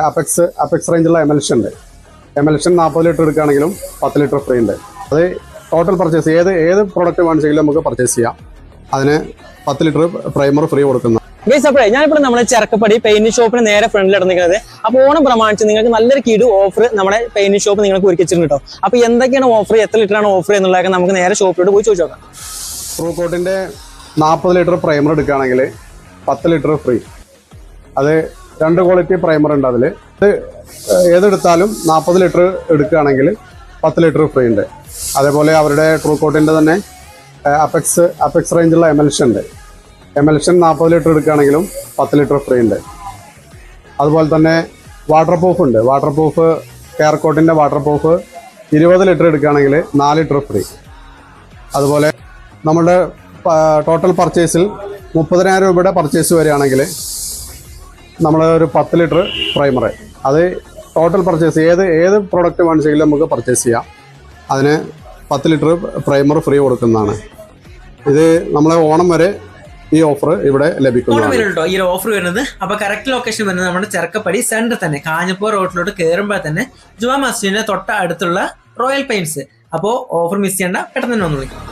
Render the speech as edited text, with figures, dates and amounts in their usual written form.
Apex റേഞ്ചുള്ള emulsion ഉണ്ട്. Emulsion 40 litre എടുക്കുകയാണെങ്കിലും 10 ലിറ്റർ ഫ്രീ ഉണ്ട്. അത് ടോട്ടൽ പർച്ചേസ് ഏത് പ്രോഡക്റ്റ് വാങ്ങിച്ചെങ്കിലും നമുക്ക് പർച്ചേസ് ചെയ്യാം. അതിന് 10 ലിറ്റർ പ്രൈമർ ഫ്രീ കൊടുക്കുന്നത്. അപ്പോഴേ ഞാനിപ്പോൾ നമ്മുടെ ചെറുക്കപ്പടി പെയിന്റിംഗ് ഷോപ്പിന് നേരെ ഫ്രണ്ടിൽ ഇറങ്ങിക്കുന്നത്. അപ്പോൾ ഓണം പ്രമാണിച്ച് നിങ്ങൾക്ക് നല്ലൊരു കിടു ഓഫർ നമ്മുടെ പെയിന്റിംഗ് ഷോപ്പ് നിങ്ങൾക്ക് ഒരുക്കിച്ചിട്ടുണ്ട് കേട്ടോ. അപ്പോൾ എന്തൊക്കെയാണ് ഓഫർ, എത്ര ലിറ്ററാണ് ഓഫർ എന്നുള്ളതൊക്കെ നമുക്ക് നേരെ ഷോപ്പിലോട്ട് പോയി ചോദിച്ചു നോക്കാം. ട്രൂകോട്ടിന്റെ 40 ലിറ്റർ പ്രൈമർ എടുക്കുകയാണെങ്കിൽ 10 ലിറ്റർ ഫ്രീ. അത് 2 ക്വാളിറ്റി പ്രൈമർ ഉണ്ട്. അതിൽ ഏതെടുത്താലും 40 ലിറ്റർ എടുക്കുകയാണെങ്കിൽ 10 ലിറ്റർ ഫ്രീ ഉണ്ട്. അതേപോലെ അവരുടെ ട്രൂകോട്ടിന്റെ തന്നെ അപെക്സ് റേഞ്ചുള്ള എമൽഷൻ ഉണ്ട്. എമൽഷൻ 40 ലിറ്റർ എടുക്കുകയാണെങ്കിലും 10 ലിറ്റർ ഫ്രീ ഉണ്ട്. അതുപോലെ തന്നെ വാട്ടർ പ്രൂഫ് ഉണ്ട്. വാട്ടർ പ്രൂഫ് കെയർകോട്ടിന്റെ വാട്ടർ പ്രൂഫ് 20 ലിറ്റർ എടുക്കുകയാണെങ്കിൽ 4 ലിറ്റർ ഫ്രീ. അതുപോലെ നമ്മുടെ ടോട്ടൽ പർച്ചേസിൽ 30,000 രൂപയുടെ പർച്ചേസ് വരികയാണെങ്കിൽ നമ്മൾ ഒരു 10 ലിറ്റർ പ്രൈമർ. അത് ടോട്ടൽ പർച്ചേസ് ഏത് പ്രോഡക്റ്റ് വാങ്ങിച്ചെങ്കിലും നമുക്ക് പർച്ചേസ് ചെയ്യാം. അതിന് 10 ലിറ്റർ പ്രൈമർ ഫ്രീ കൊടുക്കുന്നതാണ്. ഇത് നമ്മളെ ഓണം വരെ ഈ ഓഫർ ഇവിടെ ലഭിക്കുന്നതാണ്. ഈ ഓഫർ വരുന്നത് അപ്പൊ കറക്റ്റ് ലൊക്കേഷൻ വരുന്നത് നമ്മുടെ ചെറുക്കപ്പടി സെന്റർ തന്നെ കാഞ്ഞപ്പൂർ റോഡിലോട്ട് കയറുമ്പോൾ തന്നെ ജുമാ മസ്ജിദിന്റെ തൊട്ട അടുത്തുള്ള റോയൽ പെയിന്റ്സ്. അപ്പോൾ ഓഫർ മിസ് ചെയ്യേണ്ട, പെട്ടെന്ന് തന്നെ ഒന്ന് വിളിക്കും.